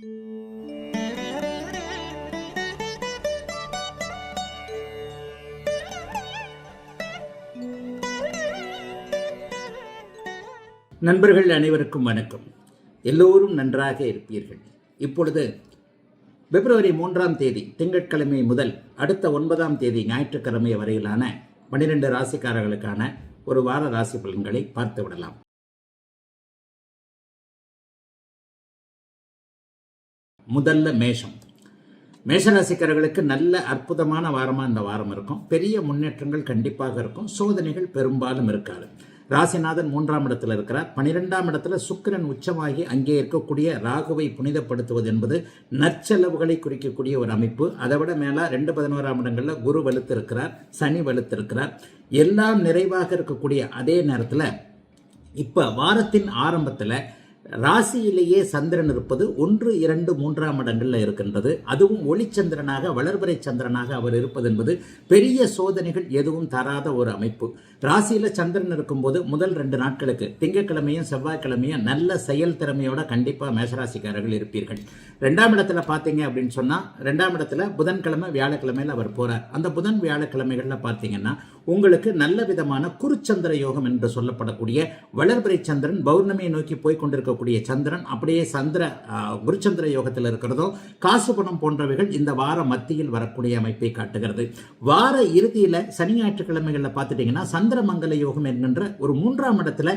நண்பர்கள் அனைவருக்கும் வணக்கம். எல்லோரும் நன்றாக இருப்பீர்கள். இப்பொழுது பிப்ரவரி 3ஆம் தேதி திங்கட்கிழமை முதல் அடுத்த 9ஆம் தேதி ஞாயிற்றுக்கிழமை வரையிலான 12 ராசிக்காரர்களுக்கான ஒரு வார ராசி பலன்களை பார்த்து விடலாம். முதல்ல மேஷராசிக்காரர்களுக்கு நல்ல அற்புதமான வாரமாக இந்த வாரம் இருக்கும். பெரிய முன்னேற்றங்கள் கண்டிப்பாக இருக்கும். சோதனைகள் பெரும்பாலும் இருக்காது. ராசிநாதன் 3ஆம் இடத்துல இருக்கிறார். 12ஆம் இடத்துல சுக்கிரன் உச்சமாகி அங்கே இருக்கக்கூடிய ராகுவை புனிதப்படுத்துவது என்பது நற்செலவுகளை குறிக்கக்கூடிய ஒரு அமைப்பு. அதை விட மேலே 2-11ஆம் இடங்களில் குரு வலுத்திருக்கிறார், சனி வலுத்திருக்கிறார். எல்லாம் நிறைவாக இருக்கக்கூடிய அதே நேரத்தில் இப்போ வாரத்தின் ஆரம்பத்தில் ராசியிலேயே சந்திரன் இருப்பது 1, 2, 3ஆம் இடங்களில் இருக்கின்றது. அதுவும் ஒளிச்சந்திரனாக வளர்பிறை சந்திரனாக அவர் இருப்பது என்பது பெரிய சோதனைகள் எதுவும் தராத ஒரு அமைப்பு. ராசியில் சந்திரன் இருக்கும்போது முதல் 2 நாட்களுக்கு திங்கட்கிழமையும் செவ்வாய்க்கிழமையும் நல்ல செயல் திறமையோட கண்டிப்பாக மேஷராசிக்காரர்கள் இருப்பீர்கள். 2ஆம் இடத்துல பார்த்தீங்க அப்படின்னு சொன்னால் 2ஆம் இடத்துல புதன்கிழமை வியாழக்கிழமையில் அவர் போகிறார். அந்த புதன் வியாழக்கிழமைகளில் பார்த்தீங்கன்னா உங்களுக்கு நல்ல விதமான குருச்சந்திர யோகம் என்று சொல்லப்படக்கூடிய வளர்பிறை சந்திரன் பௌர்ணமியை நோக்கி போய் கொண்டிருக்கக்கூடிய சந்திரன் அப்படியே குருச்சந்திர யோகத்தில் இருக்கிறதோ காசு பணம் போன்றவைகள் இந்த வார மத்தியில் வரக்கூடிய அமைப்பை காட்டுகிறது. வார இறுதியில் சனி ஞாயிற்றுக்கிழமைகளில் பார்த்துட்டீங்கன்னா சந்திரமங்கல யோகம் என்கின்ற ஒரு 3ஆம் இடத்துல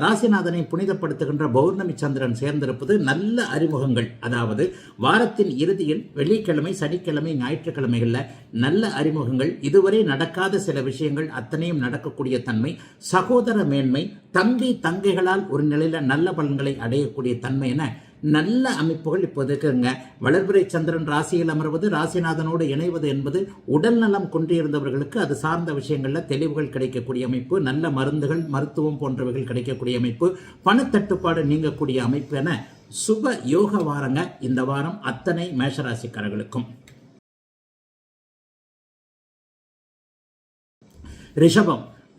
ராசிநாதனை புனிதப்படுத்துகின்ற பௌர்ணமி சந்திரன் சேர்ந்திருப்பது நல்ல அறிமுகங்கள். அதாவது வாரத்தின் இறுதியில் வெள்ளிக்கிழமை, சனிக்கிழமை, ஞாயிற்றுக்கிழமைகளில் நல்ல அறிமுகங்கள், இதுவரை நடக்காத சில விஷயங்கள் அத்தனையும் நடக்கக்கூடிய தன்மை, சகோதர மேன்மை, தம்பி தங்கைகளால் ஒரு நிலையில நல்ல பலன்களை அடையக்கூடிய தன்மை என நல்ல அமைப்புகள் இப்போது இருக்குங்க. வளர்பிறை சந்திரன் ராசியில் அமர்வது, ராசிநாதனோடு இணைவது என்பது உடல் நலம் கொண்டிருந்தவர்களுக்கு அது சார்ந்த விஷயங்களில் தெளிவுகள் கிடைக்கக்கூடிய அமைப்பு, நல்ல மருந்துகள், மருத்துவம் போன்றவைகள் கிடைக்கக்கூடிய அமைப்பு, பணத்தட்டுப்பாடு நீங்கக்கூடிய அமைப்பு என சுப யோக வாரங்க இந்த வாரம் அத்தனை மேஷராசிக்காரர்களுக்கும்.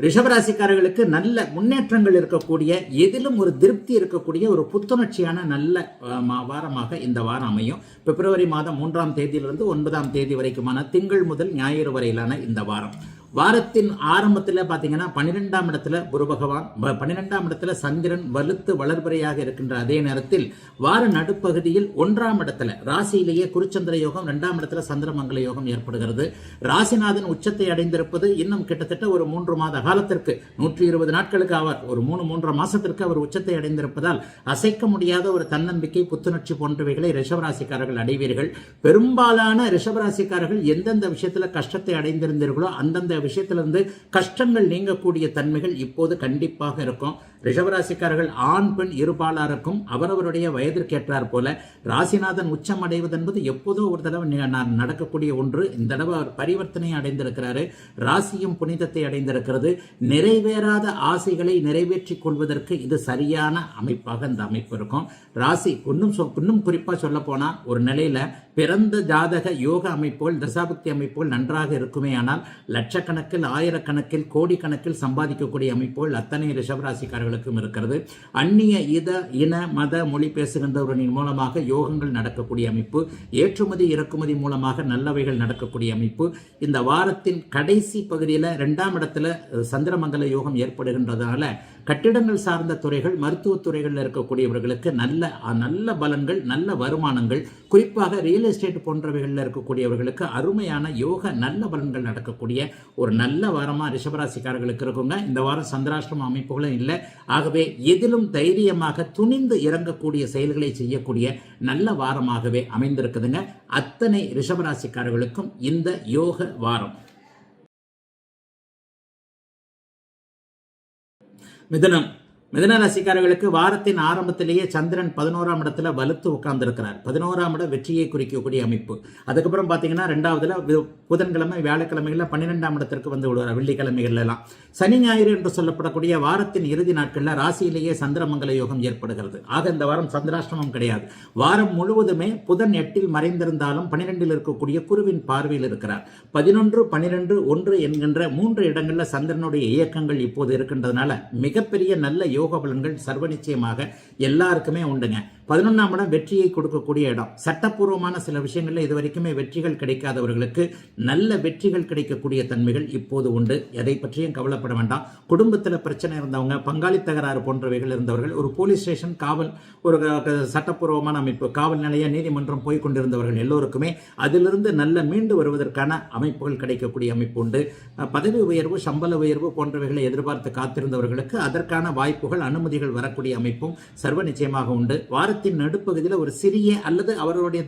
ரிஷபராசிக்காரர்களுக்கு நல்ல முன்னேற்றங்கள் இருக்கக்கூடிய, எதிலும் ஒரு திருப்தி இருக்கக்கூடிய ஒரு புத்துணர்ச்சியான நல்ல வாரமாக இந்த வாரம் அமையும். பிப்ரவரி மாதம் 3ஆம் தேதியிலிருந்து 9ஆம் தேதி வரைக்குமான திங்கள் முதல் ஞாயிறு வரையிலான இந்த வாரம். வாரத்தின் ஆரம்பத்தில் பார்த்தீங்கன்னா 12ஆம் இடத்துல குரு பகவான், 12ஆம் இடத்துல சந்திரன் வலுத்து வளர்பிறையாக இருக்கின்ற அதே நேரத்தில் வார நடுப்பகுதியில் 1ஆம் இடத்துல ராசியிலேயே குருச்சந்திர யோகம், 2ஆம் இடத்துல சந்திரமங்கல யோகம் ஏற்படுகிறது. ராசிநாதன் உச்சத்தை அடைந்திருப்பது இன்னும் கிட்டத்தட்ட ஒரு 3 மாத காலத்திற்கு 120 நாட்களுக்கு அவர் ஒரு 3-3.5 மாசத்திற்கு அவர் உச்சத்தை அடைந்திருப்பதால் அசைக்க முடியாத ஒரு தன்னம்பிக்கை, புத்துணர்ச்சி போன்றவைகளை ரிஷபராசிக்காரர்கள் அடைவீர்கள். பெரும்பாலான ரிஷபராசிக்காரர்கள் எந்தெந்த விஷயத்துல கஷ்டத்தை அடைந்திருந்தீர்களோ அந்தந்த விஷயத்திலிருந்து கஷ்டங்கள் நீங்கக்கூடிய தன்மைகள் இப்போது கண்டிப்பாக இருக்கும். ரிஷபராசிக்காரர்கள் ஆண் பெண் இருபாலாருக்கும் அவரவருடைய வயதிற்கேற்றார் போல ராசிநாதன் உச்சம் அடைவது என்பது எப்போதோ ஒரு தடவை நடக்கக்கூடிய ஒன்று. இந்த தடவை அவர் பரிவர்த்தனை அடைந்திருக்கிறாரு. ராசியும் புனிதத்தை அடைந்திருக்கிறது. நிறைவேறாத ஆசைகளை நிறைவேற்றிக் கொள்வதற்கு இது சரியான அமைப்பாக இந்த அமைப்பு இருக்கும். ராசி இன்னும் குறிப்பாக சொல்ல போனா ஒரு நிலையில பிறந்த ஜாதக யோக அமைப்புகள், தசாபக்தி அமைப்புகள் நன்றாக இருக்குமே ஆனால் லட்சக்கணக்கில், ஆயிரக்கணக்கில், கோடிக்கணக்கில் சம்பாதிக்கக்கூடிய அமைப்புகள் அத்தனை ரிஷபராசிக்காரர்களுக்கும் இருக்கிறது. அந்நிய இன மத மொழி பேசுகின்றவர்களின் மூலமாக யோகங்கள் நடக்கக்கூடிய அமைப்பு, ஏற்றுமதி இறக்குமதி மூலமாக நல்லவைகள் நடக்கக்கூடிய அமைப்பு. இந்த வாரத்தின் கடைசி பகுதியில் 2ஆம் இடத்துல சந்திரமங்கல யோகம் ஏற்படுகின்றதால கட்டிடங்கள் சார்ந்த துறைகள், மருத்துவத்துறைகளில் இருக்கக்கூடியவர்களுக்கு நல்ல பலன்கள், நல்ல வருமானங்கள், குறிப்பாக ரியல் எஸ்டேட் போன்றவைகளில் இருக்கக்கூடியவர்களுக்கு அருமையான யோக நல்ல பலன்கள் நடக்கக்கூடிய ஒரு நல்ல வாரமாக ரிஷபராசிக்காரர்களுக்கு இருக்குங்க. இந்த வாரம் சந்திராஷ்டிரம அமைப்புகளும் இல்லை. ஆகவே எதிலும் தைரியமாக துணிந்து இறங்கக்கூடிய செயல்களை செய்யக்கூடிய நல்ல வாரமாகவே அமைந்திருக்குதுங்க அத்தனை ரிஷபராசிக்காரர்களுக்கும் இந்த யோக வாரம். மிதுன ராசிக்காரர்களுக்கு வாரத்தின் ஆரம்பத்திலேயே சந்திரன் 11ஆம் இடத்துல வலுத்து உட்கார்ந்திருக்கிறார். 11ஆம் இடம் வெற்றியை குறிக்கக்கூடிய அமைப்பு. அதுக்கப்புறம் பார்த்தீங்கன்னா 2ஆவதுல புதன்கிழமை, வியாழக்கிழமைகளில் 12ஆம் இடத்திற்கு வந்து விடுவார். வெள்ளிக்கிழமைகள் எல்லாம் சனி ஞாயிறு என்று சொல்லப்படக்கூடிய வாரத்தின் இறுதி நாட்களில் ராசியிலேயே சந்திரமங்கல யோகம் ஏற்படுகிறது. ஆக இந்த வாரம் சந்திராஷ்டிரமம் கிடையாது. வாரம் முழுவதுமே புதன் 8இல் மறைந்திருந்தாலும் 12இல் இருக்கக்கூடிய குருவின் பார்வையில் இருக்கிறார். 11, 12, 1 என்கின்ற 3 இடங்களில் சந்திரனுடைய இயக்கங்கள் இப்போது இருக்கின்றதுனால மிகப்பெரிய நல்ல யோக பலன்கள் சர்வ நிச்சயமாக எல்லாருக்குமே உண்டுங்க. 11ஆம் இடம் வெற்றியை கொடுக்கக்கூடிய இடம். சட்டப்பூர்வமான சில விஷயங்கள்ல இதுவரைக்குமே வெற்றிகள் கிடைக்காதவர்களுக்கு நல்ல வெற்றிகள் கிடைக்கக்கூடிய தன்மைகள் இப்போது உண்டு. எதை பற்றியும் கவலைப்பட வேண்டாம். குடும்பத்தில் பிரச்சனை இருந்தவங்க, பங்காளி தகராறு போன்றவைகள் இருந்தவர்கள், ஒரு போலீஸ் ஸ்டேஷன், காவல், ஒரு சட்டப்பூர்வமான அமைப்பு, காவல் நிலைய, நீதிமன்றம் போய் கொண்டிருந்தவர்கள் எல்லோருக்குமே அதிலிருந்து நல்ல மீண்டு வருவதற்கான அமைப்புகள் கிடைக்கக்கூடிய அமைப்பு உண்டு. பதவி உயர்வு, சம்பள உயர்வு போன்றவைகளை எதிர்பார்த்து காத்திருந்தவர்களுக்கு அதற்கான வாய்ப்புகள், அனுமதிகள் வரக்கூடிய அமைப்பும் சர்வ நிச்சயமாக உண்டு. வாரத்தின் நடுப்பகுதியில் ஒரு சிறிய அல்லது அவர்களுடைய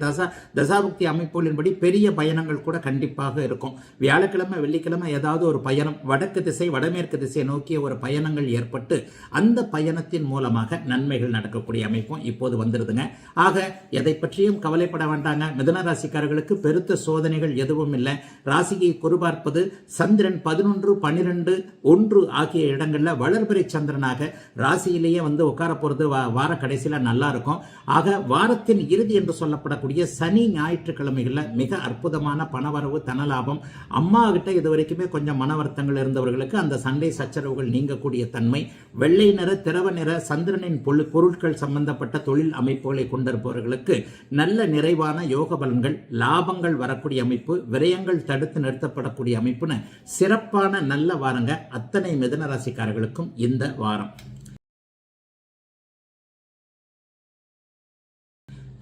தசாபுக்தி அமைப்புகளின்படி பெரிய பயணங்கள் கூட கண்டிப்பாக இருக்கும். வியாழக்கிழமை, வெள்ளிக்கிழமை ஏதாவது ஒரு பயணம், வடக்கு திசை, வடமேற்கு திசையை நோக்கிய ஒரு பயணங்கள் ஏற்பட்டு அந்த பயணத்தின் மூலமாக நன்மைகள் நடக்கக்கூடிய அமைப்பும் இப்போது வந்துருதுங்க. ஆக எதை பற்றியும் கவலைப்பட வேண்டாங்க. மிதுன ராசிக்காரர்களுக்கு பெருத்த சோதனைகள் எதுவும் இல்லை. ராசியை குறிபார்ப்பது சந்திரன் 11, 12, 1 ஆகிய இடங்கள்ல வளர்பிறை சந்திரனாக ராசியிலேயே உட்கார போறது வார கடைசியில நல்லா இருக்கும். ஆக வாரத்தின் இறுதி என்று சொல்லப்படக்கூடிய சனி, ஞாயிற்றுக்கிழமைகள்ல மிக அற்புதமான பணவரவு, தனலாபம். அம்மா கிட்ட இதுவரைக்குமே கொஞ்சம் மன வருத்தங்கள் இருந்தவர்களுக்கு அந்த சண்டை சச்சரவுகள் நீங்கக்கூடிய தன்மை. வெள்ளை நிற, திரவ நிற சந்திரனின் பொருட்கள் சம்பந்தப்பட்ட தொழில் அமைப்புகளை கொண்டிருப்பவர்களுக்கு நல்ல நிறைவான யோக பலன்கள், லாபங்கள் வரக்கூடிய அமைப்பு, விரயங்கள் தடுத்து நிறுத்தப்படக்கூடிய அமைப்புன்னு சிறப்பான நல்ல வாரங்க அத்தனை மிதுன ராசிக்காரர்களுக்கும் இந்த வாரம்.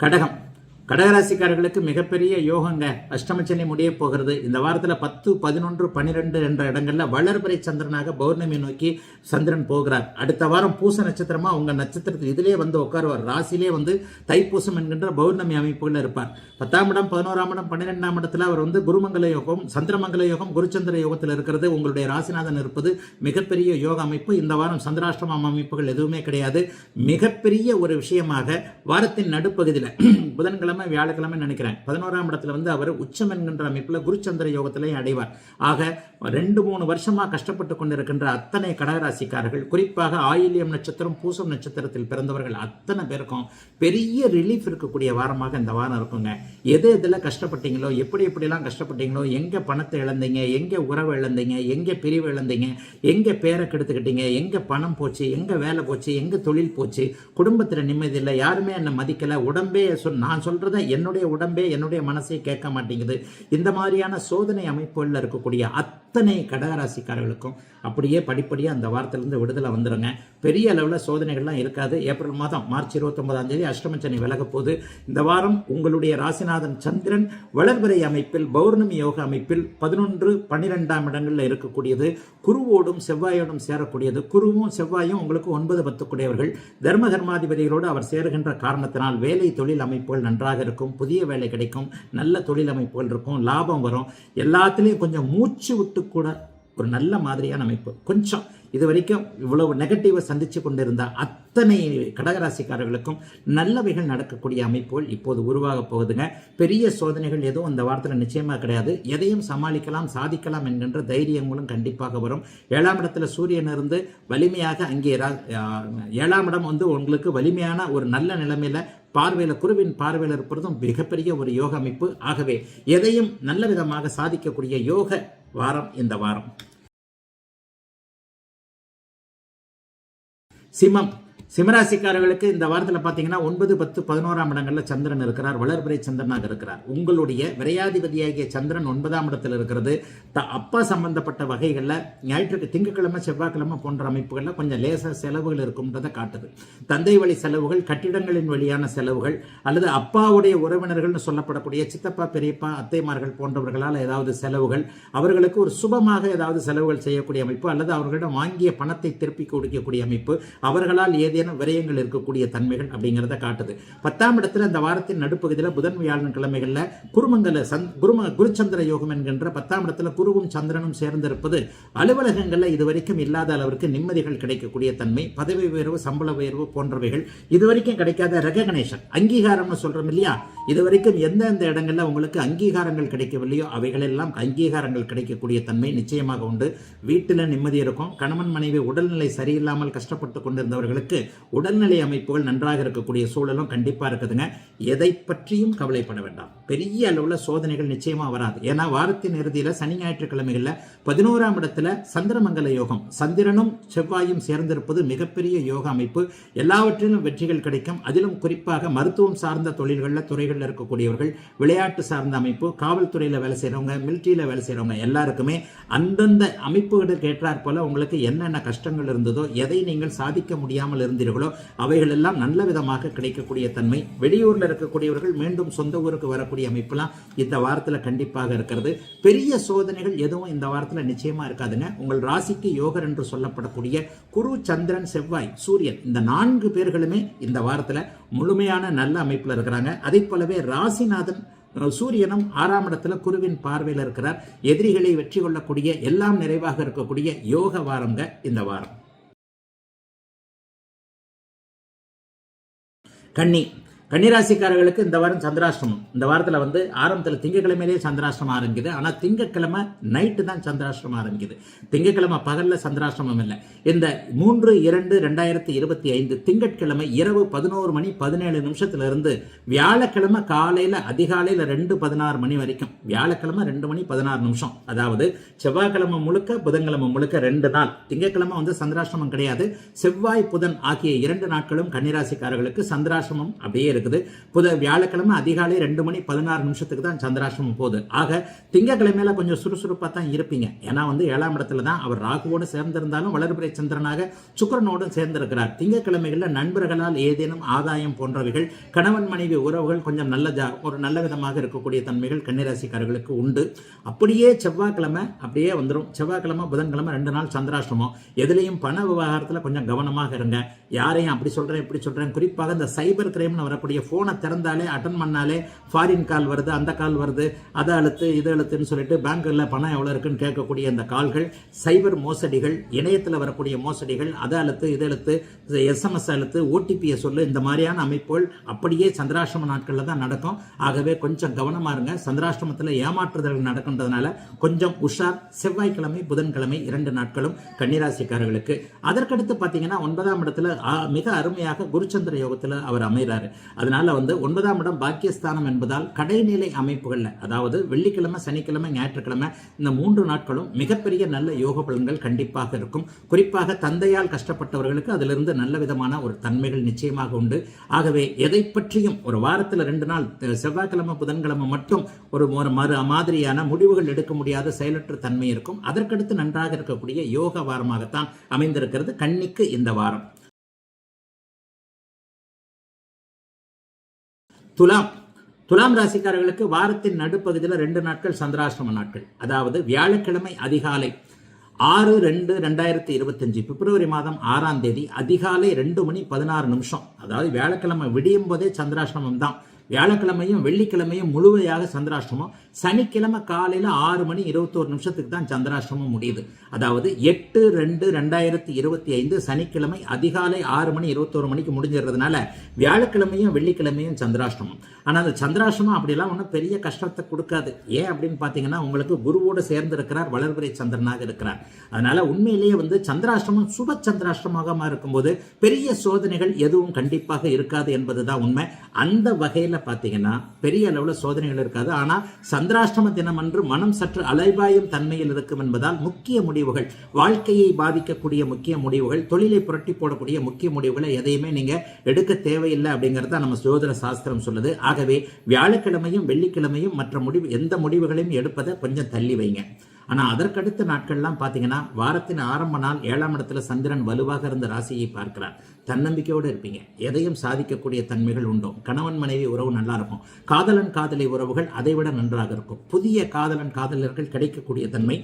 கடகம், கடகராசிக்காரர்களுக்கு மிகப்பெரிய யோகங்க. அஷ்டமச்சனி முடிய போகிறது. இந்த வாரத்தில் 10, 11, 12 என்ற இடங்கள்ல வளர்பிறை சந்திரனாக பௌர்ணமி நோக்கி சந்திரன் போகிறார். அடுத்த வாரம் பூச நட்சத்திரமா உங்க நட்சத்திரத்தில் இதிலே உட்காருவார். ராசிலே தைப்பூசம் என்கின்ற பௌர்ணமி அமைப்புகள் இருப்பார். 10ஆம் இடம், 11ஆம் இடம், 12ஆம் இடத்துல அவர் குருமங்கல யோகம், சந்திரமங்கல யோகம், குருச்சந்திர யோகத்தில் இருக்கிறது. உங்களுடைய ராசிநாதன் இருப்பது மிகப்பெரிய யோக அமைப்பு. இந்த வாரம் சந்திராஷ்டமம் அமைப்புகள் எதுவுமே கிடையாது. மிகப்பெரிய ஒரு விஷயமாக வாரத்தின் நடுப்பகுதியில் புதன்கிழமை, வியாழக்கிழமை நினைக்கிறேன் 11ஆம் இடத்துல அவர் உச்சம் என்கின்ற அமைப்புல குருச்சந்திர யோகத்திலையும் அடைவார். ஆக 2-3 வருஷமா கஷ்டப்பட்டு கொண்டிருக்கின்ற அத்தனை கடகராசிக்காரர்கள், குறிப்பாக ஆயில்யம் நட்சத்திரம், பூசம் நட்சத்திரத்தில் பிறந்தவர்கள் அத்தனை பேருக்கும் பெரிய ரிலீஃப் இருக்கக்கூடிய வாரமாக இந்த வாரம் இருக்குங்க. எது எதுல கஷ்டப்பட்டீங்களோ, எப்படிலாம் கஷ்டப்பட்டீங்களோ, எங்க பணத்தை இழந்தீங்க, எங்க உறவு இழந்தீங்க, எங்க பிரிவு இழந்தீங்க, எங்க பேரை கெடுத்துக்கிட்டீங்க, எங்க பணம் போச்சு, எங்க வேலை போச்சு, எங்க தொழில் போச்சு, குடும்பத்தில் நிம்மதி இல்லை, யாருமே என்னை மதிக்கல, உடம்பே நான் சொல்றத என்னுடைய உடம்பே, என்னுடைய மனசை கேட்க மாட்டேங்குது. இந்த மாதிரியான சோதனை அமைப்புகளில் இருக்கக்கூடிய அத்தனை கடகராசிக்காரர்களுக்கும் அப்படியே படிப்படியாக அந்த வாரத்திலிருந்து விடுதலை வந்துடுங்க. பெரிய அளவில் சோதனைகள்லாம் இருக்காது. ஏப்ரல் மாதம் மார்ச் 29ஆம் தேதி அஷ்டமச்சனி விலக போது. இந்த வாரம் உங்களுடைய ராசிநாதன் சந்திரன் வளர்பிறை அமைப்பில், பௌர்ணமி யோக அமைப்பில் 11, 12ஆம் இடங்களில் இருக்கக்கூடியது. குருவோடும் செவ்வாயோடும் சேரக்கூடியது. குருவும் செவ்வாயும் உங்களுக்கு 9, 10 கூடியவர்கள். தர்ம கர்மாதிபதிகளோடு அவர் சேருகின்ற காரணத்தினால் வேலை தொழில் அமைப்புகள் நன்றாக இருக்கும். புதிய வேலை கிடைக்கும். நல்ல தொழில் அமைப்புகள் இருக்கும். லாபம் வரும். எல்லாத்துலேயும் கொஞ்சம் மூச்சு விட்டு கூட ஒரு நல்ல மாதிரியான அமைப்பு. கொஞ்சம் இது வரைக்கும் இவ்வளவு நெகட்டிவை சந்திச்சு கொண்டிருந்த அத்தனை கடகராசிக்காரர்களுக்கும் நல்லவைகள் நடக்கக்கூடிய அமைப்புகள் இப்போது உருவாக போகுதுங்க. பெரிய சோதனைகள் எதுவும் இந்த வாரத்தில் நிச்சயமாக கிடையாது. எதையும் சமாளிக்கலாம், சாதிக்கலாம் என்கின்ற தைரியங்களும் கண்டிப்பாக வரும். 7ஆம் இடத்துல சூரியன் இருந்து வலிமையாக அங்கே 7ஆம் இடம் உங்களுக்கு வலிமையான ஒரு நல்ல நிலைமையில பார்வையில், குருவின் பார்வையில் இருப்பதும் மிகப்பெரிய ஒரு யோக அமைப்பு. ஆகவே எதையும் நல்ல விதமாக சாதிக்கக்கூடிய யோக வாரம் இந்த வாரம். சிம்மம், சிம்மராசிக்காரர்களுக்கு இந்த வாரத்தில் பார்த்தீங்கன்னா 9, 10, 11ஆம் இடங்களில் சந்திரன் இருக்கிறார். வளர்பிறை சந்திரனாக இருக்கிறார். உங்களுடைய விரையாதிபதியாகிய சந்திரன் 9ஆம் இடத்தில் இருக்கிறது. அப்பா சம்பந்தப்பட்ட வகைகளில் திங்கட்கிழமை, செவ்வாய்க்கிழமை போன்ற அமைப்புகளில் கொஞ்சம் லேசாக செலவுகள் இருக்கும்ன்றதை காட்டுது. தந்தை வழி செலவுகள், கட்டிடங்களின் வழியான செலவுகள், அல்லது அப்பாவுடைய உறவினர்கள்னு சொல்லப்படக்கூடிய சித்தப்பா, பெரியப்பா, அத்தைமார்கள் போன்றவர்களால் ஏதாவது செலவுகள், அவர்களுக்கு ஒரு சுபமாக ஏதாவது செலவுகள் செய்யக்கூடிய அமைப்பு, அல்லது அவர்களிடம் வாங்கிய பணத்தை திருப்பி கொடுக்கக்கூடிய அமைப்பு, அவர்களால் ஏதேனும் விரயங்கள் இருக்கக்கூடிய தன்மைகள் அப்படிங்கிறத காட்டுது. 10ஆம் இடத்துல இந்த வாரத்தின் நடுப்பகுதியில் புதன், வியாழன் கிழமைகளில் குருச்சந்திர யோகம் என்கின்ற 10ஆம் இடத்துல குருவும் சந்திரனும் சேர்ந்திருப்பது அலுவலகங்களில் இதுவரைக்கும் இல்லாத அளவிற்கு நிம்மதிகள் கிடைக்கக்கூடிய தன்மை, பதவி உயர்வு, சம்பள உயர்வு போன்றவைகள், இதுவரைக்கும் கிடைக்காத ரெகக்னேஷன், அங்கீகாரம்னு சொல்றோம் இல்லையா, இதுவரைக்கும் எந்தெந்த இடங்கள்ல உங்களுக்கு அங்கீகாரங்கள் கிடைக்கவில்லையோ அவைகளெல்லாம் அங்கீகாரங்கள் கிடைக்கக்கூடிய தன்மை நிச்சயமாக உண்டு. வீட்டில் நிம்மதி இருக்கும். கணவன் மனைவி உடல்நிலை சரியில்லாமல் கஷ்டப்பட்டு கொண்டிருந்தவர்களுக்கு உடல்நிலை அமைப்புகள் நன்றாக இருக்கக்கூடிய சூழலும் கண்டிப்பாக இருக்குதுங்க. எதை பற்றியும் கவலைப்பட வேண்டாம். பெரிய அளவில் சோதனைகள் நிச்சயமாக வராது. ஏன்னா வாரத்தின் இறுதியில் சனி ஞாயிற்றுக்கிழமைகளில் 11ஆம் இடத்துல சந்திரமங்கல யோகம், சந்திரனும் செவ்வாயும் சேர்ந்திருப்பது மிகப்பெரிய யோக அமைப்பு. எல்லாவற்றிலும் வெற்றிகள் கிடைக்கும். அதிலும் குறிப்பாக மருத்துவம் சார்ந்த தொழில்களில் துறைகளில் இருக்கக்கூடியவர்கள், விளையாட்டு சார்ந்த அமைப்பு, காவல்துறையில் வேலை செய்கிறவங்க, மிலிட்ரியில் வேலை செய்கிறவங்க எல்லாருக்குமே அந்தந்த அமைப்புகளுக்கு ஏற்றாற் போல உங்களுக்கு என்னென்ன கஷ்டங்கள் இருந்ததோ, எதை நீங்கள் சாதிக்க முடியாமல் இருந்தீர்களோ அவைகள் எல்லாம் நல்ல விதமாக கிடைக்கக்கூடிய தன்மை. வெளியூரில் இருக்கக்கூடியவர்கள் மீண்டும் சொந்த ஊருக்கு வரக்கூடிய அமைப்புலாம் இந்த வாரத்தில் கண்டிப்பாக இருக்கிறது. பெரிய சோதனைகள் எதுவும் இந்த வாரத்தில் நிச்சயமா இருக்காதுங்க. உங்கள் ராசிக்கு யோகர் என்று சொல்லப்படக்கூடிய குரு, சந்திரன், செவ்வாய், சூரியன் இந்த 4 பேர்களுமே இந்த வாரத்தில் முழுமையான நல்ல அமைப்பில் இருக்கிறாங்க. அதே போலவே ராசிநாதன் சூரியனும் 6ஆம் இடத்துல குருவின் பார்வையில் இருக்கிறார். எதிரிகளை வெற்றி கொள்ளக்கூடிய, எல்லாம் நிறைவாக இருக்கக்கூடிய யோக வாரங்க இந்த வாரம். கன்னிராசிக்காரர்களுக்கு இந்த வாரம் சந்திராஷ்டமம். இந்த வாரத்தில் ஆரம்பத்தில் திங்கக்கிழமையிலேயே சந்திராஷ்டமம் ஆரம்பிக்குது. ஆனால் திங்கக்கிழமை நைட்டு தான் சந்திராஷ்டமம் ஆரம்பிக்குது. திங்கக்கிழமை பகலில் சந்திராஷ்டமம் இல்லை. இந்த 3/2/2025 திங்கட்கிழமை இரவு 11:17 வியாழக்கிழமை காலையில் அதிகாலையில் 2:16 வரைக்கும், வியாழக்கிழமை 2:16. அதாவது செவ்வாய்க்கிழமை முழுக்க புதன்கிழமை முழுக்க 2 நாள். திங்கக்கிழமை சந்திராஷ்டமம் கிடையாது. செவ்வாய் புதன் ஆகிய 2 நாட்களும் கன்னிராசிக்காரர்களுக்கு சந்திராஷ்டமம் அப்படியே இருக்குது. வியாழக்கிழமை அதிகாலை 2:16 தான் சந்திராஷ்டமம் போகுது. ஆக திங்கக்கிழமையில கொஞ்சம் சுறுசுறுப்பா தான் இருப்பீங்க. ஏன்னா 7ஆம் இடத்துல தான் அவர் ராகுவோடு சேர்ந்திருந்தாலும் வளர்பிறை சந்திரனாக சுக்கிரனோடும் சேர்ந்திருக்கிறார். திங்கக்கிழமைகளில் நண்பர்களால் ஏதேனும் ஆதாயம் போன்றவைகள், கணவன் மனைவி உறவுகள் கொஞ்சம் ஒரு நல்ல விதமாக இருக்கக்கூடிய தன்மைகள் கன்னிராசிக்காரர்களுக்கு உண்டு. அப்படியே செவ்வாய்க்கிழமை அப்படியே வந்துடும். செவ்வாய்க்கிழமை புதன்கிழமை 2 நாள் சந்திராஷ்டமம். எதுலையும் பண விவகாரத்தில் கொஞ்சம் கவனமாக இருங்க. யாரையும் அப்படி சொல்றேன் இப்படி சொல்றேன், குறிப்பாக இந்த சைபர் கிரைம்னு வரக்கூடிய போனை திறந்தாலே அட்டன் பண்ணாலே ஃபாரின் கால் வருது, அந்த கால் வருது, அதை அழுத்து இது அழுத்துன்னு சொல்லிட்டு பேங்க்ல பணம் எவ்வளவு இருக்குன்னு கேட்கக்கூடிய அந்த கால்கள், சைபர் மோசடிகள், இணையத்தில் வரக்கூடிய மோசடிகள், அதை அழுத்து இது அழுத்து, SMS அழுத்து, OTP சொல்லு, இந்த மாதிரியான அமைப்புகள் அப்படியே சந்திராஷ்டம நாட்கள்ல தான் நடக்கும். ஆகவே கொஞ்சம் கவனமா இருங்க. சந்திராஷ்டமத்தில் ஏமாற்றுதல்கள் நடக்கின்றதுனால கொஞ்சம் உஷார். செவ்வாய்க்கிழமை புதன்கிழமை 2 நாட்களும் கன்னிராசிக்காரர்களுக்கு. அதற்கடுத்து பார்த்தீங்கன்னா 9ஆம் இடத்துல மிக அருமையாக குருச்சந்திர யோகத்தில் அவர் அமைகிறாரு. அதனால 9ஆம் இடம் பாக்கியஸ்தானம் என்பதால் கடைநிலை அமைப்புகள்ல, அதாவது வெள்ளிக்கிழமை, சனிக்கிழமை, ஞாயிற்றுக்கிழமை இந்த 3 நாட்களும் மிகப்பெரிய நல்ல யோக பலன்கள் கண்டிப்பாக இருக்கும். குறிப்பாக தந்தையால் கஷ்டப்பட்டவர்களுக்கு அதிலிருந்து நல்ல விதமான ஒரு தன்மைகள் நிச்சயமாக உண்டு. ஆகவே எதை பற்றியும் ஒரு வாரத்தில் 2 நாள் செவ்வாய்க்கிழமை புதன்கிழமை மட்டும் ஒரு மாதிரியான முடிவுகள் எடுக்க முடியாத செயலற்ற தன்மை இருக்கும். அதற்கடுத்து நன்றாக இருக்கக்கூடிய யோக வாரமாகத்தான் அமைந்திருக்கிறது கன்னிக்கு இந்த வாரம். துலாம் ராசிக்காரர்களுக்கு வாரத்தின் நடுப்பகுதியில் 2 நாட்கள் சந்திராஷ்டம நாட்கள். அதாவது வியாழக்கிழமை அதிகாலை 6/2/2025 பிப்ரவரி மாதம் 6ஆம் தேதி அதிகாலை 2:16. அதாவது வியாழக்கிழமை விடியும் போதே சந்திராஷ்டமம் தான். வியாழக்கிழமையும் வெள்ளிக்கிழமையும் முழுமையாக சந்திராஷ்டமம். சனிக்கிழமை காலையில் 6:21 தான் சந்திராஷ்டமம் முடியுது. அதாவது 8/2/2025 சனிக்கிழமை அதிகாலை 6:21 முடிஞ்சிடுறதுனால வியாழக்கிழமையும் வெள்ளிக்கிழமையும் சந்திராஷ்டமம். ஆனால் அந்த சந்திராஷ்டமம் அப்படிலாம் ஒன்றும் பெரிய கஷ்டத்தை கொடுக்காது. ஏன் அப்படின்னு பார்த்தீங்கன்னா உங்களுக்கு குருவோடு சேர்ந்து இருக்கிறார், வளர்பிறை சந்திரனாக இருக்கிறார். அதனால உண்மையிலேயே சந்திராஷ்டமம் சுப சந்திராஷ்டமாக இருக்கும்போது பெரிய சோதனைகள் எதுவும் கண்டிப்பாக இருக்காது என்பதுதான் உண்மை. அந்த வகையில் பார்த்தீங்கன்னா பெரிய அளவில் சோதனைகள் இருக்காது. ஆனால் சந்திராஷ்டம தினம் அன்று மனம் சற்று அலைபாயும் தன்மையில் இருக்கும் என்பதால் முக்கிய முடிவுகள், வாழ்க்கையை பாதிக்கக்கூடிய முக்கிய முடிவுகள், தொழிலை புரட்டி போடக்கூடிய முக்கிய முடிவுகளை எதையுமே நீங்க எடுக்க தேவையில்லை அப்படிங்கிறத நம்ம ஜோதிட சாஸ்திரம் சொல்லுது. ஆகவே வியாழக்கிழமையும் வெள்ளிக்கிழமையும் மற்ற எந்த முடிவுகளையும் எடுப்பதை கொஞ்சம் தள்ளி வைங்க. ஆனால் அதற்கடுத்த நாட்கள்லாம் பார்த்தீங்கன்னா வாரத்தின் ஆரம்ப நாள் 7ஆம் இடத்துல சந்திரன் வலுவாக இருந்த ராசியை பார்க்கிறார். தன்னம்பிக்கையோடு இருப்பீங்க. எதையும் சாதிக்கக்கூடிய தன்மைகள் உண்டும். கணவன் மனைவி உறவு நல்லா இருக்கும். காதலன் காதலி உறவுகள் அதைவிட நன்றாக இருக்கும். புதிய காதலன் காதலர்கள் கிடைக்கக்கூடிய தன்மை,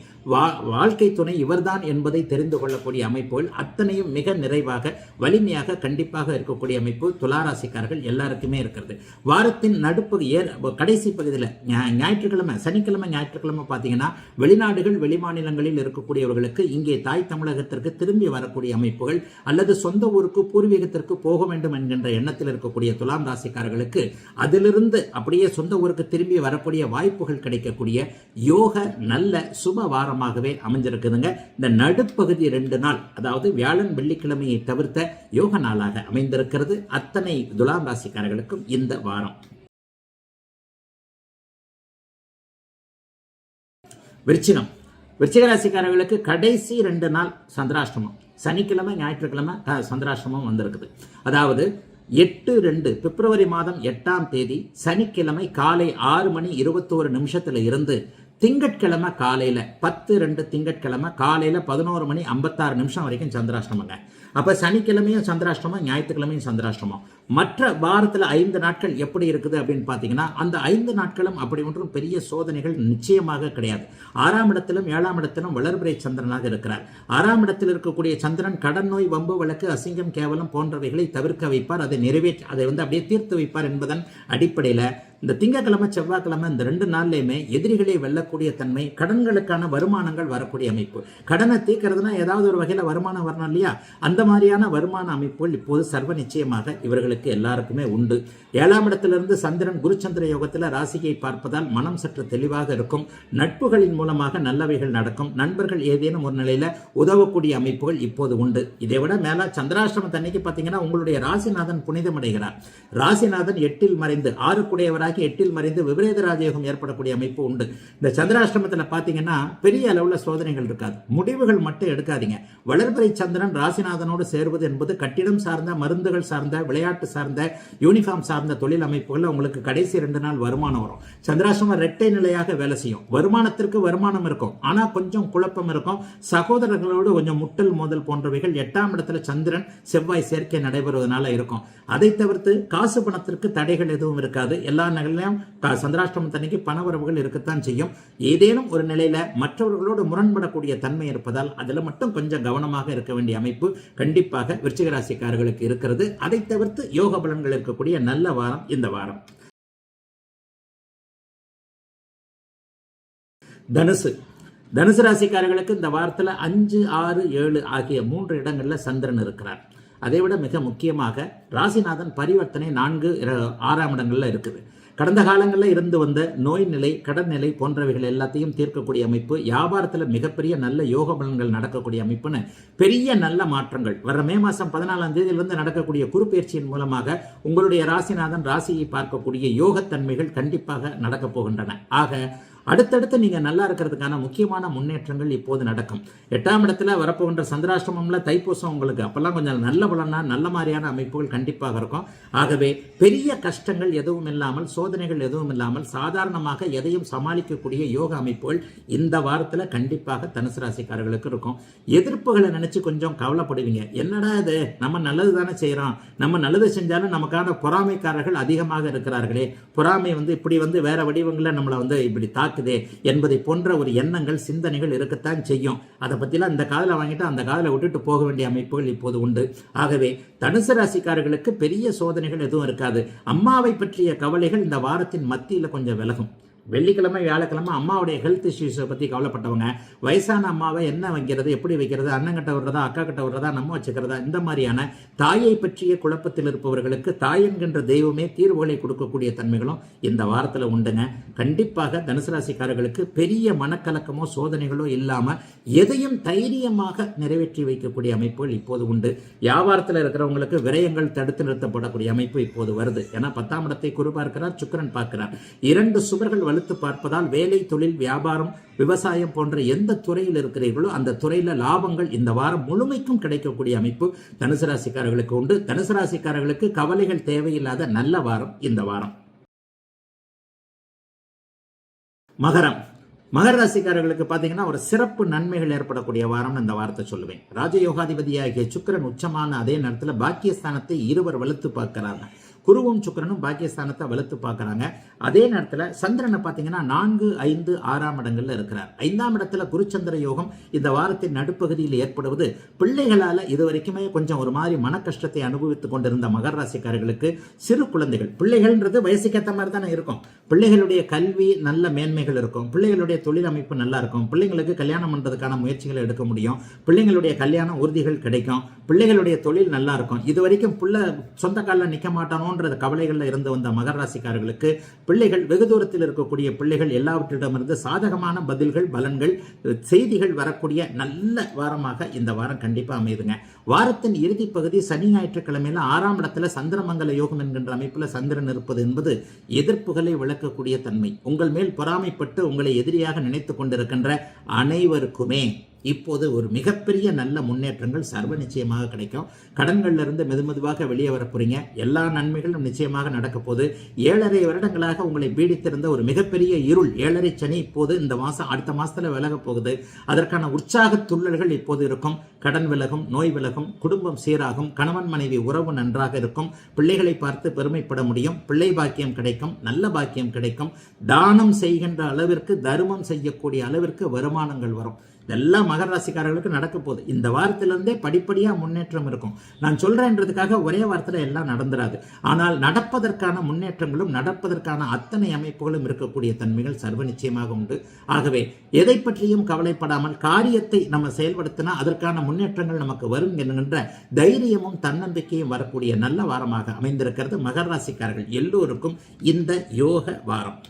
வாழ்க்கை துணை இவர்தான் என்பதை தெரிந்து கொள்ளக்கூடிய அமைப்புகள் அத்தனையும் மிக நிறைவாக வலிமையாக கண்டிப்பாக இருக்கக்கூடிய அமைப்பு துளாராசிக்காரர்கள் எல்லாருக்குமே இருக்கிறது. வாரத்தின் கடைசி பகுதியில் ஞாயிற்றுக்கிழமை, சனிக்கிழமை, ஞாயிற்றுக்கிழமை பார்த்தீங்கன்னா வெளிநாடுகள் வெளிமாநிலங்களில் இருக்கக்கூடியவர்களுக்கு இங்கே தாய் தமிழகத்திற்கு திரும்பி வரக்கூடிய அமைப்புகள் அல்லது சொந்த ஊருக்கு பூர்வீகத்திற்கு போக வேண்டும் என்கின்ற எண்ணத்தில் இருக்கக்கூடிய துலாம் ராசிக்காரர்களுக்கு அதிலிருந்து அப்படியே சொந்த ஊருக்கு திரும்பி வரக்கூடிய வாய்ப்புகள் கிடைக்கக்கூடிய யோக நல்ல சுப வாரமாகவே அமைஞ்சிருக்குதுங்க. இந்த நடுப்பகுதி 2 நாள், அதாவது வியாழன் வெள்ளிக்கிழமையை தவிர்த்த யோக நாளாக அமைந்திருக்கிறது அத்தனை துலாம் ராசிக்காரர்களுக்கும் இந்த வாரம். விருச்சிக ராசிக்காரர்களுக்கு கடைசி 2 நாள் சந்திராஷ்டமம், சனிக்கிழமை ஞாயிற்றுக்கிழமை சந்திராஷ்டமம் வந்திருக்குது. அதாவது 8/2 பிப்ரவரி மாதம் 8ஆம் தேதி சனிக்கிழமை காலை 6:21 இருந்து திங்கட்கிழமை காலையில 10/2 திங்கட்கிழமை காலையில 11:56 வரைக்கும் சந்திராஷ்டமங்க. அப்ப சனிக்கிழமையும் சந்திராஷ்டமம், ஞாயிற்றுக்கிழமையும் சந்திராஷ்டமம். மற்ற வாரத்தில் 5 நாட்கள் எப்படி இருக்குது அப்படின்னு பார்த்தீங்கன்னா, அந்த 5 நாட்களும் அப்படி ஒன்றும் பெரிய சோதனைகள் நிச்சயமாக கிடையாது. 6ஆம் இடத்திலும் 7ஆம் இடத்திலும் வளர்பிறை சந்திரனாக இருக்கிறார். 6ஆம் இடத்தில் இருக்கக்கூடிய சந்திரன் கடன் நோய், வம்பு வழக்கு, அசிங்கம், கேவலம் போன்றவைகளை தவிர்க்க வைப்பார். அதை அதை அப்படியே தீர்த்து வைப்பார் என்பதன் அடிப்படையில் இந்த திங்கட்கிழமை செவ்வாய்க்கிழமை இந்த 2 நாள்லையுமே எதிரிகளை வெல்லக்கூடிய தன்மை, கடன்களுக்கான வருமானங்கள் வரக்கூடிய அமைப்பு. கடனை தீர்க்கிறதுனா ஏதாவது ஒரு வகையில் வருமானம் வரணும் இல்லையா? அந்த மாதிரியான வருமான அமைப்புகள் இப்போது சர்வ நிச்சயமாக இவர்களுக்கு எல்லாருக்குமே உண்டு. 7ஆம் இடத்திலிருந்து சந்திரன் குருச்சந்திர யோகத்தில் ராசியை பார்ப்பதால் மனம் சற்று தெளிவாக இருக்கும். நட்புகளின் மூலமாக நல்லவைகள் நடக்கும். நண்பர்கள் ஏதேனும் ஒரு நிலையில உதவக்கூடிய அமைப்புகள் இப்போது உண்டு. இதை விட மேல சந்திராஷ்டம தன்னைக்கு பார்த்தீங்கன்னா உங்களுடைய ராசிநாதன் புனிதமடைகிறார். ராசிநாதன் 8இல் மறைந்து 6 குடையவராக 8இல் மறைந்து விபரீத ராஜயோகம் ஏற்படக்கூடிய அமைப்பு உண்டு. இந்த சந்திராஷ்டமத்தில் பார்த்தீங்கன்னா பெரிய அளவில் சோதனைகள் இருக்காது. முடிவுகள் மட்டும் எடுக்காதீங்க. வளர்பிறை சந்திரன் ராசிநாதனோடு சேருவது என்பது கட்டிடம் சார்ந்த, மருந்துகள் சார்ந்த, விளையாட்டு சார்ந்த, யூனிஃபார்ம் சார்ந்த தொழில் அமைப்புகள் உங்களுக்கு கடைசி 2 நாள் வருமானம் வரும். சந்திராஷ்டமம் இரட்டை நிலையாக வேலை செய்யும். வருமானத்திற்கு வருமானம் இருக்கும், ஆனா கொஞ்சம் குழப்பம் இருக்கும். சகோதரர்களோடு கொஞ்சம் முட்டல் மோதல் போன்றவைகள் 8ஆம் இடத்துல சந்திரன் செவ்வாய் சேர்க்கை நடைபெறுவதனால இருக்கும். அதை தவிர்த்து காசு பணத்திற்கு தடைகள் எதுவும் இருக்காது. எல்லா நிலையிலும் சந்திராஷ்டமம் தன்னைக்கு பணவரவுகள் இருக்கத்தான் செய்யும். ஏதேனும் ஒரு நிலையில மற்றவர்களோடு முரண்படக்கூடிய தன்மை இருப்பதால் அதில் மட்டும் கொஞ்சம் கவனமாக இருக்க வேண்டிய அமைப்பு கண்டிப்பாக விருச்சிக ராசிக்காரர்களுக்கு இருக்கிறது. அதை தவிர்த்து யோக பலன்கள் இருக்கக்கூடிய நல்ல வாரம் இந்த வாரம். தனுசு ராசிக்காரர்களுக்கு இந்த வாரத்தில் 5, 6, 7 ஆகிய 3 இடங்கள்ல சந்திரன் இருக்கிறார். அதைவிட மிக முக்கியமாக ராசிநாதன் பரிவர்த்தனை 4, 6ஆம் இடங்கள்ல இருக்குது. கடந்த காலங்களில் இருந்து வந்த நோய் நிலை, கடன் நிலை போன்றவைகள் எல்லாத்தையும் தீர்க்கக்கூடிய அமைப்பு, வியாபாரத்தில் மிகப்பெரிய நல்ல யோக பலன்கள் நடக்கக்கூடிய அமைப்புன்னு பெரிய நல்ல மாற்றங்கள் வர மே மாதம் 14ஆம் தேதியிலிருந்து நடக்கக்கூடிய குருப்பெயர்ச்சியின் மூலமாக உங்களுடைய ராசிநாதன் ராசியை பார்க்கக்கூடிய யோகத்தன்மைகள் கண்டிப்பாக நடக்கப் போகின்றன. ஆக அடுத்தடுத்து நீங்க நல்லா இருக்கிறதுக்கான முக்கியமான முன்னேற்றங்கள் இப்போது நடக்கும். 8ஆம் இடத்துல வரப்போகின்ற சந்திராஷ்டமம்ல தைப்பூசம் உங்களுக்கு அப்பெல்லாம் கொஞ்சம் நல்ல பலனா நல்ல மாதிரியான அமைப்புகள் கண்டிப்பாக இருக்கும். ஆகவே பெரிய கஷ்டங்கள் எதுவும் இல்லாமல், சோதனைகள் எதுவும் இல்லாமல் சாதாரணமாக எதையும் சமாளிக்கக்கூடிய யோக அமைப்புகள் இந்த வாரத்துல கண்டிப்பாக தனுசு ராசிக்காரர்களுக்கு இருக்கும். எதிர்ப்புகளை நினைச்சு கொஞ்சம் கவலைப்படுவீங்க. என்னடா இது, நம்ம நல்லது தானே செய்யறோம், நம்ம நல்லது செஞ்சாலும் நமக்கான பொறாமைக்காரர்கள் அதிகமாக இருக்கிறார்களே, பொறாமை இப்படி வேற வடிவங்களை நம்மளை இப்படி தாக்குதே என்பதை போன்ற ஒரு எண்ணங்கள், சிந்தனைகள் இருக்கத்தான் செய்யும். அதை பத்திலாம் இந்த காதல வாங்கிட்டு அந்த காதல விட்டுட்டு போக வேண்டிய அமைப்புகள் இப்போது உண்டு. ஆகவே தனுசு ராசிக்காரர்களுக்கு பெரிய சோதனைகள் எதுவும் இருக்காது. அம்மாவை பற்றிய கவலைகள் இந்த வாரத்தின் மத்தியில் கொஞ்சம் விலகும். வெள்ளிக்கிழமை, வியாழக்கிழமை அம்மாவுடைய ஹெல்த் இஷ்யூஸை பற்றி கவலைப்பட்டவங்க, வயசான அம்மாவை என்ன வைக்கிறது, எப்படி வைக்கிறது, அண்ணன் கிட்ட விடுறதா, அக்கா கிட்ட விடுறதா, நம்ம வச்சுக்கிறதா, இந்த மாதிரியான தாயை பற்றிய குழப்பத்தில் இருப்பவர்களுக்கு தாய் என்கின்ற தெய்வமே தீர்வுகளை கொடுக்கக்கூடிய தன்மைகளும் இந்த வாரத்தில் உண்டுங்க. கண்டிப்பாக தனுசு ராசிக்காரர்களுக்கு பெரிய மனக்கலக்கமோ சோதனைகளோ இல்லாமல் எதையும் தைரியமாக நிறைவேற்றி வைக்கக்கூடிய அமைப்புகள் இப்போது உண்டு. வியாபாரத்தில் இருக்கிறவங்களுக்கு விரயங்கள் தடுத்து நிறுத்தப்படக்கூடிய அமைப்பு இப்போது வருது. ஏன்னா 10ஆம் இடத்தை குரு பார்க்கிறார், சுக்கிரன் பார்க்கிறார். 2 சுவர்கள் வலுத்து பார்ப்பதால் வேலை, தொழில், வியாபாரம், விவசாயம் போன்ற எந்த துறையில் இருக்கிறீர்களோ அந்த துறையில லாபங்கள் இந்த வாரம் முழுமைக்கும் கிடைக்கக்கூடிய அமைப்பு தனுசு ராசிக்காரர்களுக்கு உண்டு. தனுசு ராசிக்காரர்களுக்கு கவலைகள் தேவையில்லாத நல்ல வாரம் இந்த வாரம். மகர ராசிக்காரர்களுக்கு பார்த்தீங்கன்னா ஒரு சிறப்பு நன்மைகள் ஏற்படக்கூடிய வாரம் இந்த வாரத்தை சொல்லுவேன். ராஜயோகாதிபதியாகிய சுக்கிரன் உச்சமான அதே நேரத்தில் பாக்கியஸ்தானத்தை இருவர் வலுத்து பார்க்கிறாங்க. குருவும் சுக்கிரனும் பாக்கியஸ்தானத்தை வலுத்து பார்க்கறாங்க. அதே நேரத்தில் சந்திரனை பார்த்தீங்கன்னா 4, 5, 6ஆம் இடங்கள்ல இருக்கிறார். 5ஆம் இடத்துல குருச்சந்திர யோகம் இந்த வாரத்தின் நடுப்பகுதியில் ஏற்படுவது பிள்ளைகளால் இதுவரைக்குமே கொஞ்சம் ஒரு மாதிரி மன கஷ்டத்தை அனுபவித்துக் கொண்டிருந்த மகர ராசிக்காரர்களுக்கு சிறு குழந்தைகள், பிள்ளைகள்ன்றது வயசுக்கேற்ற மாதிரி தானே இருக்கும். பிள்ளைகளுடைய கல்வி நல்ல மேன்மைகள் இருக்கும், பிள்ளைகளுடைய தொழில் அமைப்பு நல்லா இருக்கும், பிள்ளைங்களுக்கு கல்யாணம் பண்ணுறதுக்கான முயற்சிகளை எடுக்க முடியும், பிள்ளைங்களுடைய கல்யாண உறுதிகள் கிடைக்கும், பிள்ளைகளுடைய தொழில் நல்லா இருக்கும். இது வரைக்கும் பிள்ளை சொந்த காலில் நிற்க மாட்டானோன்ற கவலைகளில் இருந்து வந்த மகர ராசிக்காரர்களுக்கு பிள்ளைகள் வெகு தூரத்தில் இருக்கக்கூடிய பிள்ளைகள் எல்லாவற்றிடமிருந்து சாதகமான பதில்கள், பலன்கள், செய்திகள் வரக்கூடிய நல்ல வாரமாக இந்த வாரம் கண்டிப்பாக அமையுதுங்க. வாரத்தின் இறுதி பகுதி சனி ஞாயிற்றுக்கிழமையில 6ஆம் இடத்துல சந்திரமங்கல யோகம் என்கின்ற அமைப்பில் சந்திரன் இருப்பது என்பது எதிர்ப்புகளை விளக்கக்கூடிய தன்மை. உங்கள் மேல் பொறாமைப்பட்டு உங்களை எதிரியாக நினைத்து கொண்டிருக்கின்ற அனைவருக்குமே இப்போது ஒரு மிகப்பெரிய நல்ல முன்னேற்றங்கள் சர்வ நிச்சயமாக கிடைக்கும். கடன்கள்ல இருந்து மெதுமெதுவாக வெளியே வரப்போறீங்க. எல்லா நன்மைகளும் நிச்சயமாக நடக்க போது. 7.5 வருடங்களாக உங்களை பீடித்திருந்த ஒரு மிகப்பெரிய இருள் 7.5 சனி இப்போது இந்த மாசம் அடுத்த மாசத்துல விலக போகுது. அதற்கான உற்சாக துள்ளல்கள் இப்போது இருக்கும். கடன் விலகும், நோய் விலகும், குடும்பம் சீராகும், கணவன் மனைவி உறவு நன்றாக இருக்கும், பிள்ளைகளை பார்த்து பெருமைப்பட முடியும், பிள்ளை பாக்கியம் கிடைக்கும், நல்ல பாக்கியம் கிடைக்கும், தானம் செய்கின்ற அளவிற்கு, தர்மம் செய்யக்கூடிய அளவிற்கு வருமானங்கள் வரும். இதெல்லாம் மகர ராசிக்காரர்களுக்கு நடக்க போகுது. இந்த வாரத்திலிருந்தே படிப்படியாக முன்னேற்றம் இருக்கும். நான் சொல்றேன்றதுக்காக ஒரே வாரத்தில் எல்லாம் நடந்துராது. ஆனால் நடப்பதற்கான முன்னேற்றங்களும் நடப்பதற்கான அத்தனை அமைப்புகளும் இருக்கக்கூடிய தன்மைகள் சர்வ நிச்சயமாக உண்டு. ஆகவே எதை பற்றியும் கவலைப்படாமல் காரியத்தை நம்ம செயல்படுத்தினா அதற்கான முன்னேற்றங்கள் நமக்கு வரும் என்கின்ற தைரியமும் தன்னம்பிக்கையும் வரக்கூடிய நல்ல வாரமாக அமைந்திருக்கிறது மகர ராசிக்காரர்கள் எல்லோருக்கும் இந்த யோக வாரம்.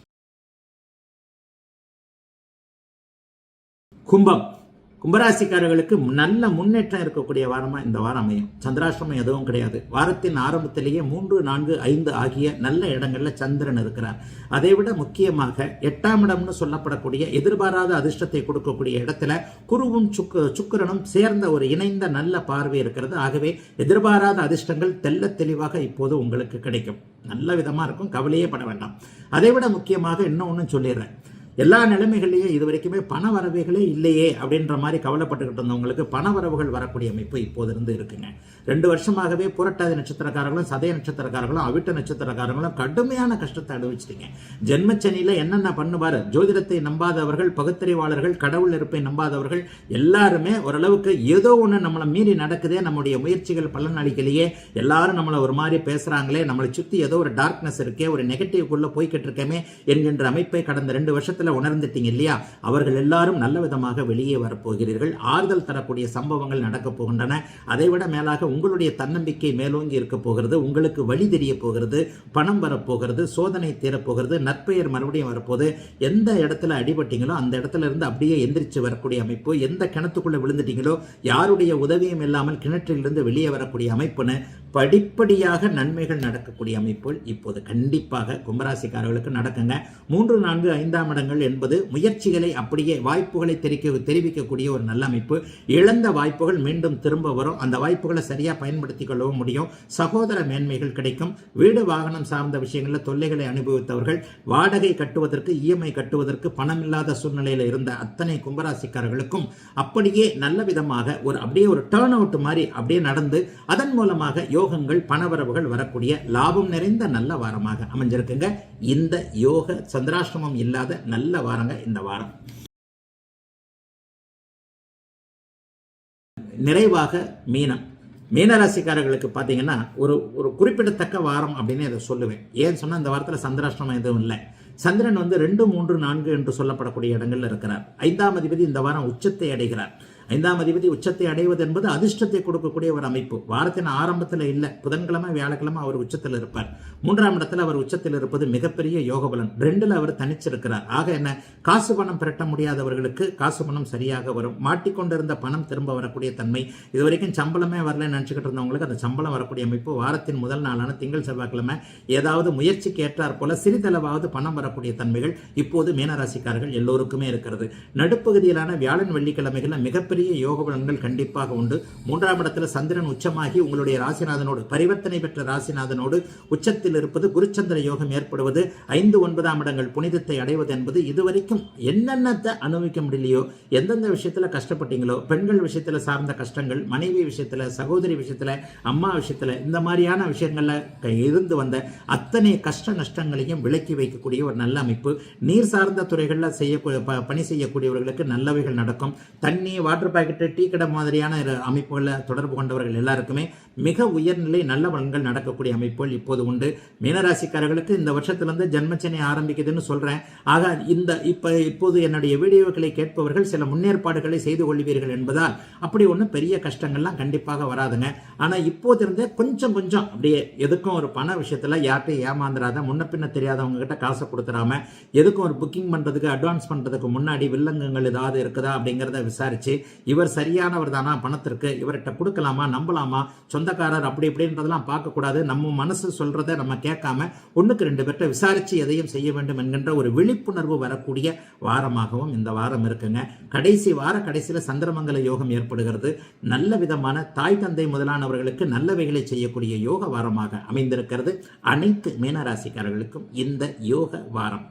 கும்பராசிக்காரர்களுக்கு நல்ல முன்னேற்றம் இருக்கக்கூடிய வாரமா இந்த வாரம் அமையும். சந்திராஷ்டமம் எதுவும் கிடையாது. வாரத்தின் ஆரம்பத்திலேயே 3, 4, 5 ஆகிய நல்ல இடங்கள்ல சந்திரன் இருக்கிறார். அதை விட முக்கியமாக 8ஆம் இடம்னு சொல்லப்படக்கூடிய எதிர்பாராத அதிர்ஷ்டத்தை கொடுக்கக்கூடிய இடத்துல குருவும் சுக்கிரனும் சேர்ந்த ஒரு இணைந்த நல்ல பார்வை இருக்கிறது. ஆகவே எதிர்பாராத அதிர்ஷ்டங்கள் தெல்ல தெளிவாக இப்போது உங்களுக்கு கிடைக்கும். நல்ல விதமா இருக்கும், கவலையே பட வேண்டாம். அதை விட முக்கியமாக இன்னொன்னு சொல்லிடுறேன். எல்லா நிலைமைகளையும் இது வரைக்குமே பண வரவுகளே இல்லையே அப்படின்ற மாதிரி கவலைப்பட்டுக்கிட்டு இருந்தவங்களுக்கு பண வரவுகள் வரக்கூடிய அமைப்பு இப்போது இருந்து இருக்குங்க. 2 வருஷமாகவே புரட்டாதி நட்சத்திரக்காரர்களும் சதய நட்சத்திரக்காரர்களும் அவிட்ட நட்சத்திரக்காரர்களும் கடுமையான கஷ்டத்தை அனுபவிச்சிட்டீங்க. ஜென்மச்சனியில என்னென்ன பண்ணுவாரு, ஜோதிடத்தை நம்பாதவர்கள், பகுத்தறிவாளர்கள், கடவுள் இருப்பை நம்பாதவர்கள் எல்லாருமே ஓரளவுக்கு ஏதோ ஒன்று நம்மளை மீறி நடக்குதே, நம்முடைய முயற்சிகள் பலன் அளிக்கலையே, எல்லாரும் நம்மளை ஒரு மாதிரி பேசுறாங்களே, நம்மளை சுற்றி ஏதோ ஒரு டார்க்னஸ் இருக்கே, ஒரு நெகட்டிவ்க்குள்ள போய்கிட்டு இருக்கமே என்கின்ற அமைப்பை கடந்த 2 வருஷத்துல உணர்ந்துட்டீங்க இல்லையா? அவர்கள் எல்லாரும் நல்ல விதமாக வெளியே வரப்போகிறீர்கள். ஆறுதல் தரக்கூடிய சம்பவங்கள் நடக்க போகின்றன. அதைவிட மேலாக உங்களுடைய தன்னம்பிக்கை மேலோங்கி இருக்க போகிறது. உங்களுக்கு வழி தெரிய போகிறது, பணம் வரப்போகிறது, சோதனை தீரப்போகிறது, நற்பெயர் மறுபடியும் வரப்போகுது. எந்த இடத்துல அடிபட்டீங்களோ அந்த இடத்துல இருந்து அப்படியே எந்திரிச்சு வரக்கூடிய அமைப்பு, எந்த கிணத்துக்குள்ள விழுந்துட்டீங்களோ யாருடைய உதவியும் இல்லாமல் கிணற்றிலிருந்து வெளியே வரக்கூடிய அமைப்புன்னு படிப்படியாக நன்மைகள் நடக்கக்கூடிய அமைப்புகள் இப்போது கண்டிப்பாக கும்பராசிக்காரர்களுக்கு நடக்குங்க. 3, 4, 5ஆம் இடங்கள் என்பது முயற்சிகளை அப்படியே வாய்ப்புகளை தெரிவிக்கக்கூடிய ஒரு நல்ல அமைப்பு. இழந்த வாய்ப்புகள் மீண்டும் திரும்ப வரும். அந்த வாய்ப்புகளை சரியா பயன்படுத்திக் கொள்ளவும் முடியும். சகோதர மேன்மைகள் கிடைக்கும். வீடு வாகனம் சார்ந்த விஷயங்களில் தொல்லைகளை அனுபவித்தவர்கள் வாடகை கட்டுவதற்கு, இஎம்ஐ கட்டுவதற்கு பணம் இல்லாத சூழ்நிலையில் இருந்த அத்தனை கும்பராசிக்காரர்களுக்கும் அப்படியே நல்ல விதமாக அப்படியே ஒரு டர்ன் அவுட் மாதிரி அப்படியே நடந்து அதன் மூலமாக யோகங்கள், பணவரவுகள் வரக்கூடிய லாபம் நிறைந்த நல்ல வாரமாக அமைஞ்சிருக்குங்க. இந்த யோக சந்திராஷ்டமம் இல்லாத நல்ல வாரங்க இந்த வாரம். நிறைவாக மீனராசிக்காரர்களுக்கு பார்த்தீங்கன்னா ஒரு குறிப்பிடத்தக்க வாரம் அப்படின்னு அதை சொல்லுவேன். ஏன்னு சொன்னால் இந்த வாரத்தில் சந்திராஷ்டமம் எதுவும் இல்லை. சந்திரன் 2, 3, 4 என்று சொல்லப்படக்கூடிய இடங்கள்ல இருக்கிறார். 5ஆம் அதிபதி இந்த வாரம் உச்சத்தை அடைகிறார். 5ஆம் அதிபதி உச்சத்தை அடைவது என்பது அதிர்ஷ்டத்தை கொடுக்கக்கூடிய ஒரு அமைப்பு. வாரத்தின் ஆரம்பத்தில் இல்லை, புதன்கிழமை வியாழக்கிழமை அவர் உச்சத்தில் இருப்பார். 3ஆம் இடத்துல அவர் உச்சத்தில் இருப்பது மிகப்பெரிய யோக பலன். 2ல் அவர் தனிச்சிருக்கிறார். ஆக என்ன, காசு பணம் பிரட்ட முடியாதவர்களுக்கு காசு பணம் சரியாக வரும். மாட்டிக்கொண்டிருந்த பணம் திரும்ப வரக்கூடிய தன்மை. இதுவரைக்கும் சம்பளமே வரலன்னு நினச்சிக்கிட்டு இருந்தவங்களுக்கு அந்த சம்பளம் வரக்கூடிய அமைப்பு. வாரத்தின் முதல் நாளான திங்கள் செவ்வாய்க்கிழமை ஏதாவது முயற்சிக்கு ஏற்றார் போல சிறிதளவாவது பணம் வரக்கூடிய தன்மைகள் இப்போது மீனராசிக்காரர்கள் எல்லோருக்குமே இருக்கிறது. நடுப்பகுதியிலான வியாழன் வெள்ளிக்கிழமைகளில் மிகப்பெரிய யோக பலன்கள் கண்டிப்பாக உண்டு. 3ஆம் இடத்துல சந்திரன் உச்சமாகி உங்களுடைய ராசிநாதனோடு, பரிவர்த்தனை பெற்ற ராசிநாதனோடு உச்சத்தில் இருப்பது, குருச்சந்திர யோகம் ஏற்படுவது, 5, 9ஆம் இடங்கள் புனிதத்தை அடைவது என்பது இதுவரைக்கும் என்னென்னத்தை அனுபவிக்க முடியலையோ, எந்தெந்த விஷயத்துல கஷ்டப்பட்டீங்களோ, பெண்கள் விஷயத்துல சார்ந்த கஷ்டங்கள், மனைவி விஷயத்துல, சகோதரி விஷயத்துல, அம்மா விஷயத்துல, இந்த மாதிரியான விஷயங்கள்ல இருந்து வந்த அத்தனை கஷ்ட நஷ்டங்களையும் விலக்கி வைக்கக்கூடிய ஒரு நல்ல அமைப்பு. நீர் சார்ந்த துறைகளில் பணி செய்யக்கூடியவர்களுக்கு நல்லவைகள் நடக்கும். தண்ணி, வாட்டர் பால் பாக்கெட்டு, டீ கடை மாதிரியான அமைப்புகளில் தொடர்பு கொண்டவர்கள் எல்லாருக்குமே மிக உயர்நிலை நல்ல பலன்கள் நடக்கக்கூடிய அமைப்புகள் இப்போது உண்டு. மீனராசிக்காரர்களுக்கு இந்த வருஷத்திலிருந்து ஜென்மச்சனி ஆரம்பிக்குதுன்னு சொல்றேன். ஆக இப்போது என்னுடைய வீடியோக்களை கேட்பவர்கள் சில முன்னேற்பாடுகளை செய்து கொள்வீர்கள் என்பதால் அப்படி ஒன்றும் பெரிய கஷ்டங்கள்லாம் கண்டிப்பாக வராதுங்க. ஆனால் இப்போதிருந்தே கொஞ்சம் கொஞ்சம் அப்படியே எதுக்கும் ஒரு பண விஷயத்துல யார்ட்டையும் ஏமாந்துடாத, முன்ன பின்ன தெரியாதவங்க கிட்ட காசை கொடுத்துடாம, எதுக்கும் ஒரு புக்கிங் பண்றதுக்கு அட்வான்ஸ் பண்றதுக்கு முன்னாடி வில்லங்கங்கள் ஏதாவது இருக்குதா அப்படிங்கிறத விசாரிச்சு, இவர் சரியானவர் தானா, பணத்திற்கு இவர்கிட்ட கொடுக்கலாமா, நம்பலாமா, சொந்தக்காரர் அப்படி இப்படின்றதெல்லாம் பார்க்கக்கூடாது. நம்ம மனசு சொல்றதை நம்ம கேட்காம ஒன்றுக்கு 2 பேர்ட்ட விசாரிச்சு எதையும் செய்ய வேண்டும் என்கின்ற ஒரு விழிப்புணர்வு வரக்கூடிய வாரமாகவும் இந்த வாரம் இருக்குங்க. கடைசியில் சந்திரமங்கல யோகம் ஏற்படுகிறது. நல்ல விதமான தாய் தந்தை முதலானவர்களுக்கு நல்லவைகளை செய்யக்கூடிய யோக வாரமாக அமைந்திருக்கிறது அனைத்து மீனராசிக்காரர்களுக்கும் இந்த யோக வாரம்.